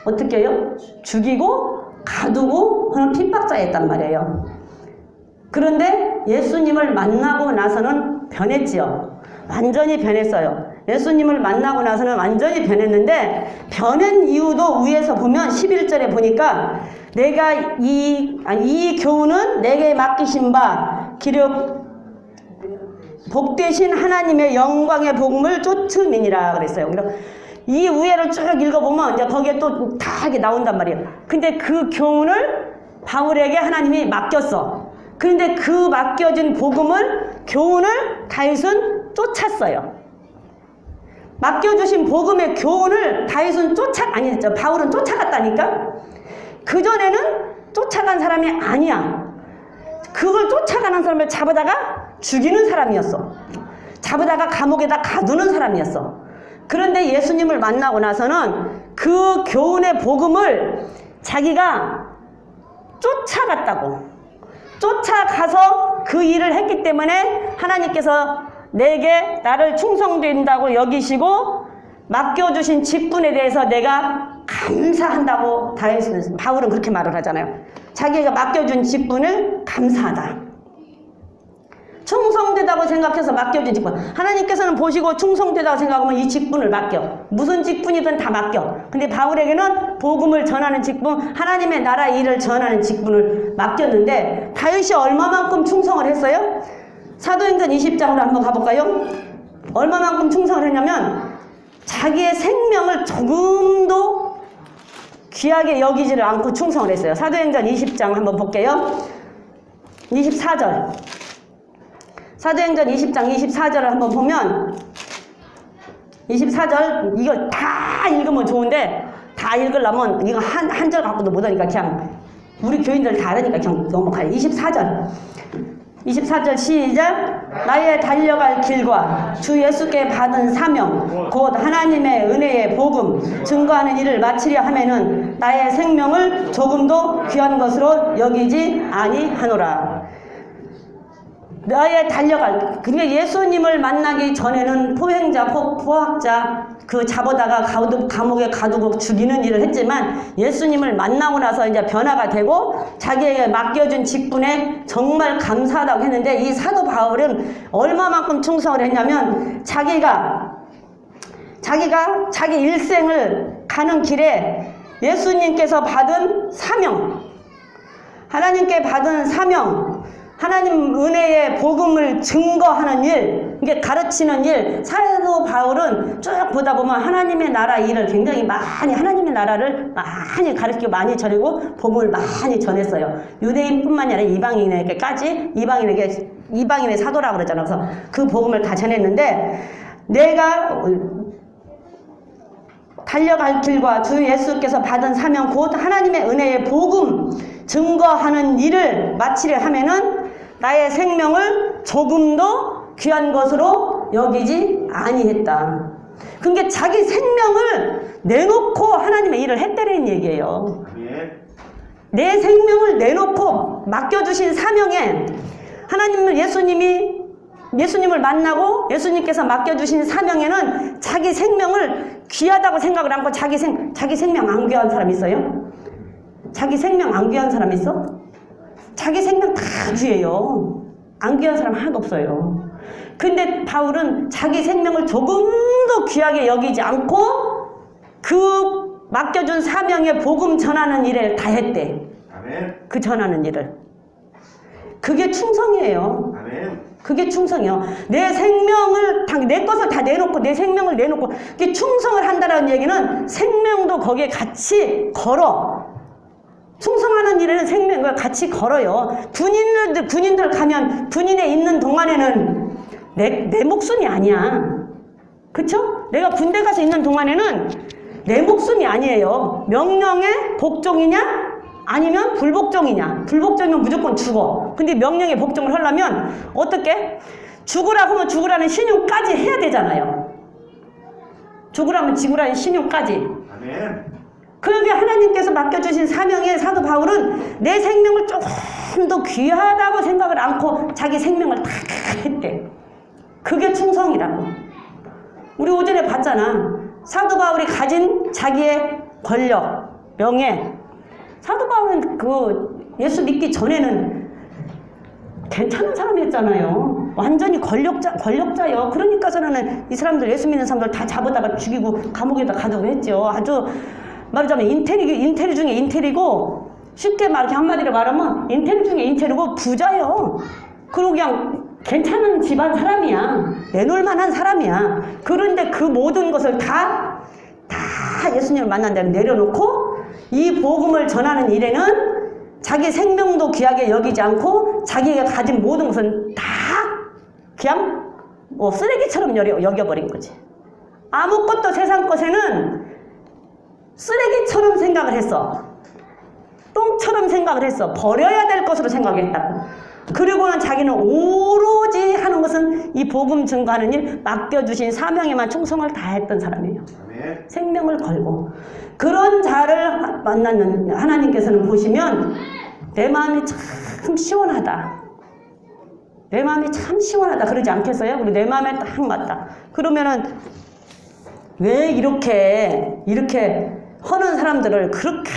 어떻게 해요? 죽이고 가두고 하는 핍박자였단 말이에요. 그런데 예수님을 만나고 나서는 변했지요. 완전히 변했어요. 예수님을 만나고 나서는 완전히 변했는데 변한 이유도 위에서 보면 11절에 보니까 내가 이 교훈은 내게 맡기신 바 기력 복되신 하나님의 영광의 복음을 쫓음이니라 그랬어요. 그래서 이 우회를 쭉 읽어보면 이제 거기에 또 다 이게 나온단 말이에요. 근데 그 교훈을 바울에게 하나님이 맡겼어. 그런데 그 맡겨진 교훈을 다윗은 쫓았어요. 맡겨주신 복음의 교훈을 바울은 쫓아갔다니까. 그전에는 쫓아간 사람이 아니야. 그걸 쫓아가는 사람을 잡아다가 죽이는 사람이었어. 잡아다가 감옥에다 가두는 사람이었어. 그런데 예수님을 만나고 나서는 그 교훈의 복음을 자기가 쫓아갔다고. 쫓아가서 그 일을 했기 때문에 하나님께서 내게 나를 충성된다고 여기시고 맡겨주신 직분에 대해서 내가 감사한다고 바울은 그렇게 말을 하잖아요. 자기가 맡겨준 직분을 감사하다. 충성되다고 생각해서 맡겨준 직분. 하나님께서는 보시고 충성되다고 생각하면 이 직분을 맡겨. 무슨 직분이든 다 맡겨. 근데 바울에게는 복음을 전하는 직분, 하나님의 나라 일을 전하는 직분을 맡겼는데 다윗이 얼마만큼 충성을 했어요? 사도행전 20장으로 한번 가볼까요? 얼마만큼 충성을 했냐면 자기의 생명을 조금도 귀하게 여기지를 않고 충성을 했어요. 사도행전 20장 한번 볼게요. 24절. 사도행전 20장 24절을 한번 보면 24절 이걸 다 읽으면 좋은데 다 읽으려면 이거 한 절 갖고도 못하니까 그냥 우리 교인들 다 하니까 그냥 넘어가요. 24절 시작. 나의 달려갈 길과 주 예수께 받은 사명 곧 하나님의 은혜의 복음 증거하는 일을 마치려 하면은 나의 생명을 조금도 귀한 것으로 여기지 아니하노라. 나의 달려갈, 그러니까 예수님을 만나기 전에는 포행자, 포학자, 그 잡아다가 감옥에 가두고 죽이는 일을 했지만 예수님을 만나고 나서 이제 변화가 되고 자기에게 맡겨준 직분에 정말 감사하다고 했는데 이 사도 바울은 얼마만큼 충성을 했냐면 자기가 자기 일생을 가는 길에 예수님께서 받은 사명, 하나님께 받은 사명, 하나님 은혜의 복음을 증거하는 일, 이게 가르치는 일, 사도 바울은 쭉 보다 보면 하나님의 나라 일을 굉장히 많이, 하나님의 나라를 많이 가르치고 많이 전하고 복음을 많이 전했어요. 유대인뿐만이 아니라 이방인에게까지, 이방인의 사도라고 그러잖아요. 그래서 그 복음을 다 전했는데 내가 달려갈 길과 주 예수께서 받은 사명 곧 하나님의 은혜의 복음 증거하는 일을 마치려 하면은 나의 생명을 조금도 귀한 것으로 여기지 아니했다. 그러니까 자기 생명을 내놓고 하나님의 일을 했다는 얘기예요. 내 생명을 내놓고 맡겨주신 사명에 예수님을 만나고 예수님께서 맡겨주신 사명에는 자기 생명을 귀하다고 생각을 않고 자기 생명 안 귀한 사람 있어요? 자기 생명 안 귀한 사람 있어? 자기 생명 다 귀해요. 안 귀한 사람 하나도 없어요. 근데 바울은 자기 생명을 조금도 귀하게 여기지 않고 그 맡겨준 사명의 복음 전하는 일을 다 했대. 아멘. 그 전하는 일을. 그게 충성이에요. 아멘. 그게 충성이요. 내 생명을, 내 것을 다 내놓고, 내 생명을 내놓고, 그게 충성을 한다는 얘기는 생명도 거기에 같이 걸어. 충성하는 일에는 생명과 같이 걸어요. 군인들 가면, 군인에 있는 동안에는 내 목숨이 아니야. 그쵸? 내가 군대 가서 있는 동안에는 내 목숨이 아니에요. 명령의 복종이냐? 아니면 불복종이냐? 불복종이면 무조건 죽어. 근데 명령에 복종을 하려면 어떻게? 죽으라고 하면 죽으라는 신용까지 해야 되잖아요. 죽으라면 죽으라는 신용까지. 아멘. 그러게 하나님께서 맡겨주신 사명에 사도 바울은 내 생명을 조금 더 귀하다고 생각을 않고 자기 생명을 다 했대. 그게 충성이라고. 우리 오전에 봤잖아. 사도 바울이 가진 자기의 권력, 명예. 사도 바울은 그 예수 믿기 전에는 괜찮은 사람이었잖아요. 완전히 권력자요. 그러니까서는 이 사람들, 예수 믿는 사람들 다 잡아다가 죽이고 감옥에다 가두고 했죠. 아주 말하자면 인테리 중에 인테리고, 쉽게 이렇게 한마디로 말하면 인테리 중에 인테리고 부자요. 그리고 그냥 괜찮은 집안 사람이야. 내놓을 만한 사람이야. 그런데 그 모든 것을 다 예수님을 만난 다음에 내려놓고 이 복음을 전하는 일에는 자기 생명도 귀하게 여기지 않고 자기가 가진 모든 것은 다 그냥 쓰레기처럼 여겨버린 거지. 아무것도 세상 것에는 쓰레기처럼 생각을 했어. 똥처럼 생각을 했어. 버려야 될 것으로 생각했다고. 그리고는 자기는 오로지 하는 것은 이 복음 증거하는 일, 맡겨주신 사명에만 충성을 다했던 사람이에요. 아멘. 생명을 걸고. 그런 자를 만나는 하나님께서는 보시면 내 마음이 참 시원하다. 내 마음이 참 시원하다. 그러지 않겠어요? 그리고 내 마음에 딱 맞다. 그러면은 왜 이렇게 하는 사람들을 그렇게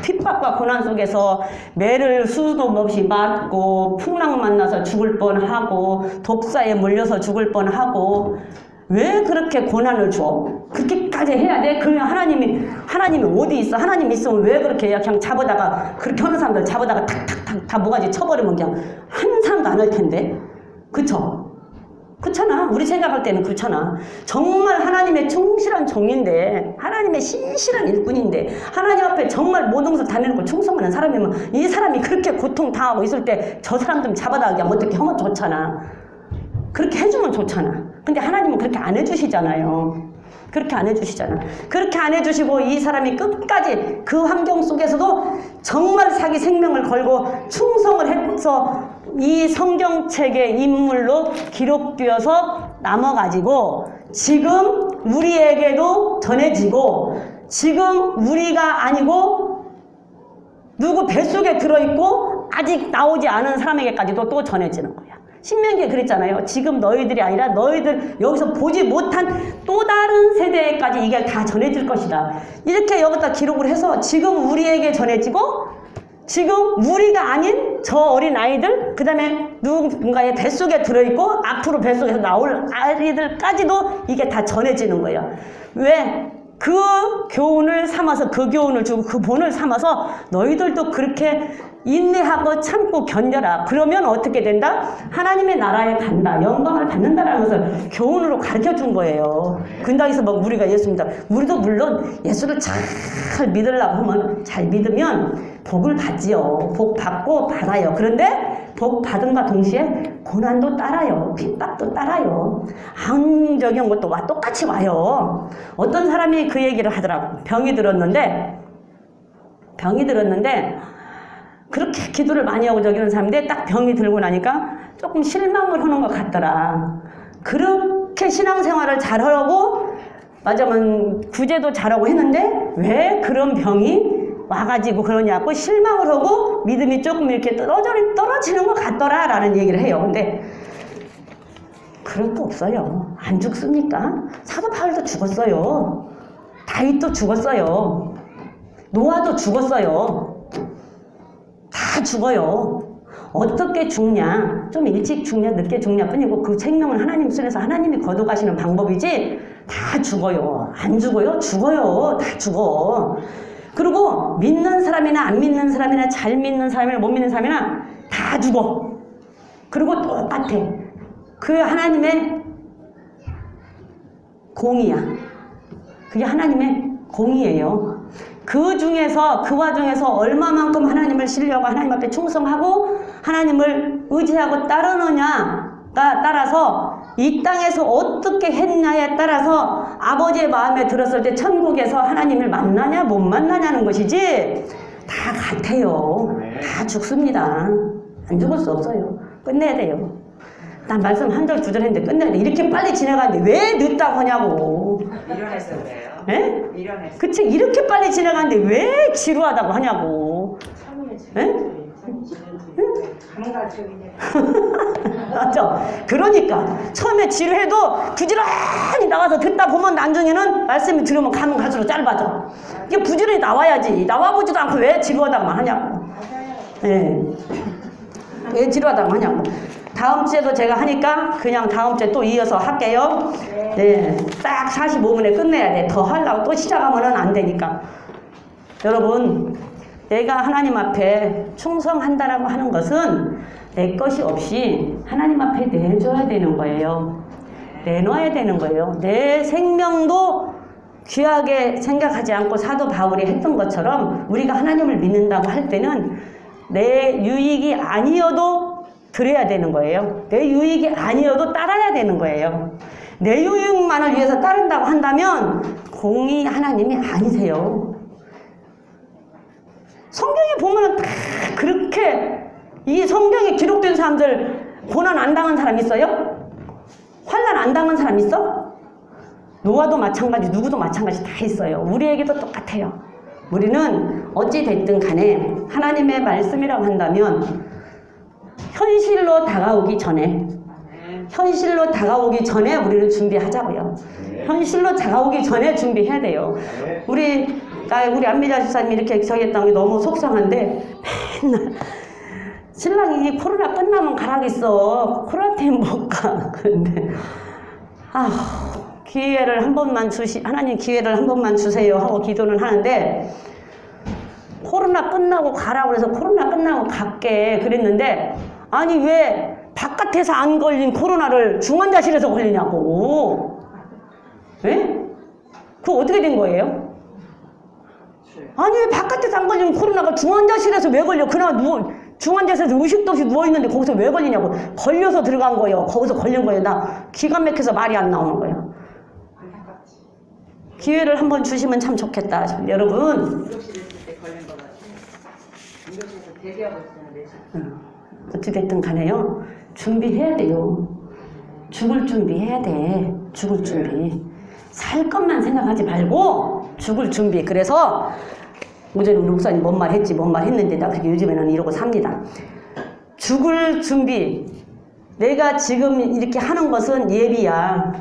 핍박과 고난 속에서 매를 수도 없이 맞고 풍랑 만나서 죽을 뻔하고 독사에 물려서 죽을 뻔하고 왜 그렇게 고난을 줘? 그렇게까지 해야 돼? 그러면 하나님이 어디 있어? 하나님 있으면 왜 그렇게 해요? 그냥 잡아다가 그렇게 하는 사람들 잡아다가 탁탁탁 다 모가지 쳐버리면 그냥 한 사람도 안 할 텐데, 그쵸? 그렇잖아. 우리 생각할 때는 그렇잖아. 정말 하나님의 충실한 종인데, 하나님의 신실한 일꾼인데, 하나님 앞에 정말 모든 것을 다 내놓고 충성하는 사람이면 이 사람이 그렇게 고통 당하고 있을 때 저 사람 좀 잡아다가 그냥 어떻게 하면 좋잖아. 그렇게 해주면 좋잖아. 근데 하나님은 그렇게 안 해주시잖아요. 그렇게 안 해주시잖아. 그렇게 안 해주시고 이 사람이 끝까지 그 환경 속에서도 정말 자기 생명을 걸고 충성을 해서 이 성경책의 인물로 기록되어서 남아가지고 지금 우리에게도 전해지고 지금 우리가 아니고 누구 뱃속에 들어있고 아직 나오지 않은 사람에게까지도 또 전해지는 거야. 신명기에 그랬잖아요. 지금 너희들이 아니라 너희들 여기서 보지 못한 또 다른 세대까지 이게 다 전해질 것이다. 이렇게 여기다 기록을 해서 지금 우리에게 전해지고 지금 우리가 아닌 저 어린 아이들, 그 다음에 누군가의 뱃속에 들어있고 앞으로 뱃속에서 나올 아이들까지도 이게 다 전해지는 거예요. 왜? 그 교훈을 삼아서, 그 교훈을 주고 그 본을 삼아서 너희들도 그렇게 인내하고 참고 견뎌라. 그러면 어떻게 된다? 하나님의 나라에 간다. 영광을 받는다라는 것을 교훈으로 가르쳐 준 거예요. 근당에서 뭐 우리가 예수 믿다. 우리도 물론 예수를 잘 믿으려고 하면, 잘 믿으면 복을 받지요. 복 받고 받아요. 그런데 복 받은과 동시에 고난도 따라요. 핍박도 따라요. 악적인 것도 똑같이 와요. 어떤 사람이 그 얘기를 하더라고. 병이 들었는데 그렇게 기도를 많이 하고 저기는 사람인데 딱 병이 들고 나니까 조금 실망을 하는 것 같더라. 그렇게 신앙생활을 잘하고 맞으면 구제도 잘하고 했는데 왜 그런 병이 와가지고 그러냐고 실망을 하고 믿음이 조금 이렇게 떨어지는 것 같더라 라는 얘기를 해요. 근데 그럴 거 없어요. 안 죽습니까? 사도 바울도 죽었어요. 다윗도 죽었어요. 노아도 죽었어요. 다 죽어요. 어떻게 죽냐? 좀 일찍 죽냐, 늦게 죽냐 뿐이고 그 생명은 하나님 손에서 하나님이 거둬가시는 방법이지 다 죽어요. 안 죽어요? 죽어요. 다 죽어. 그리고 믿는 사람이나 안 믿는 사람이나 잘 믿는 사람이나 못 믿는 사람이나 다 죽어. 그리고 똑같아. 그 하나님의 공이야. 그게 하나님의 공이에요. 그 와중에서 얼마만큼 하나님을 신뢰하고 하나님 앞에 충성하고 하나님을 의지하고 따르느냐가 따라서 이 땅에서 어떻게 했냐에 따라서 아버지의 마음에 들었을 때 천국에서 하나님을 만나냐 못 만나냐는 것이지 다 같아요. 다 죽습니다. 안 죽을 수 없어요. 끝내야 돼요. 난 말씀 한 절 두 절 했는데 끝내야 돼. 이렇게 빨리 지나가는데 왜 늦다고 하냐고. 미련해서 그래요. 예? 미련해서. 그치, 이렇게 빨리 지나가는데 왜 지루하다고 하냐고. 예? 맞죠? 그러니까 처음에 지루해도 부지런히 나와서 듣다 보면 나중에는 말씀이 들으면 가면 갈수록 짧아져. 이게 부지런히 나와야지. 나와보지도 않고 왜 지루하다고만 하냐고. 예. 왜 지루하다고 하냐고. 다음 주에도 제가 하니까 그냥 다음 주에 또 이어서 할게요. 네. 딱 45분에 끝내야 돼. 더 하려고 또 시작하면은 안 되니까. 여러분, 내가 하나님 앞에 충성한다라고 하는 것은 내 것이 없이 하나님 앞에 내줘야 되는 거예요. 내놔야 되는 거예요. 내 생명도 귀하게 생각하지 않고 사도 바울이 했던 것처럼 우리가 하나님을 믿는다고 할 때는 내 유익이 아니어도 드려야 되는 거예요. 내 유익이 아니어도 따라야 되는 거예요. 내 유익만을 위해서 따른다고 한다면 공의 하나님이 아니세요. 성경에 보면은 다 그렇게 이 성경에 기록된 사람들 고난 안 당한 사람 있어요? 환난 안 당한 사람 있어? 노아도 마찬가지, 누구도 마찬가지 다 있어요. 우리에게도 똑같아요. 우리는 어찌 됐든 간에 하나님의 말씀이라고 한다면 현실로 다가오기 전에 우리는 준비하자고요. 현실로 다가오기 전에 준비해야 돼요. 우리 안미자 집사님이 이렇게 저기 했다는 게 너무 속상한데 맨날 신랑이 코로나 끝나면 가라겠어. 코로나 때문에 못 가. 그런데 기회를 한 번만 하나님 기회를 한 번만 주세요 하고 기도는 하는데 코로나 끝나고 가라고 그래서 코로나 끝나고 갈게 그랬는데 아니 왜 바깥에서 안 걸린 코로나를 중환자실에서 걸리냐고. 예? 그거 어떻게 된 거예요? 아니 왜 바깥에서 안 걸린 코로나가 중환자실에서 왜 걸려? 그나마 중환자실에서 의식도 없이 누워있는데 거기서 왜 걸리냐고. 걸려서 들어간 거예요. 거기서 걸린 거예요. 나 기가 막혀서 말이 안 나오는 거예요. 기회를 한번 주시면 참 좋겠다. 여러분 응급실에 있을 때 걸린 거 같아. 응급실에서 대기하고 있었는데. 어찌됐든 간에요. 준비해야 돼요. 죽을 준비해야 돼. 죽을 준비. 살 것만 생각하지 말고 죽을 준비. 그래서 오전에 우리 목사님 뭔 말 했는데 나 그렇게 요즘에는 이러고 삽니다. 죽을 준비. 내가 지금 이렇게 하는 것은 예비야.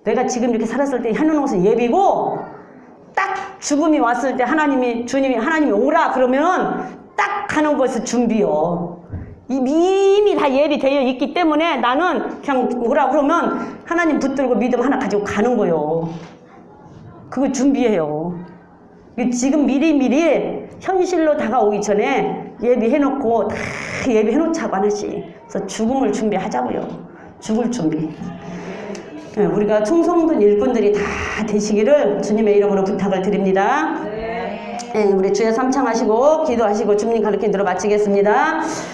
내가 지금 이렇게 살았을 때 하는 것은 예비고 딱 죽음이 왔을 때 하나님이 오라 그러면 딱 가는 것이 준비요. 이미 다 예비되어 있기 때문에 나는 그냥 오라 그러면 하나님 붙들고 믿음 하나 가지고 가는 거요. 그거 준비해요. 지금 미리 현실로 다가오기 전에 예비해놓고 다 예비해놓자고 하나씩. 그래서 죽음을 준비하자고요. 죽을 준비. 우리가 충성된 일꾼들이 다 되시기를 주님의 이름으로 부탁을 드립니다. 우리 주여 삼창하시고 기도하시고 주님 가르침 들어 마치겠습니다.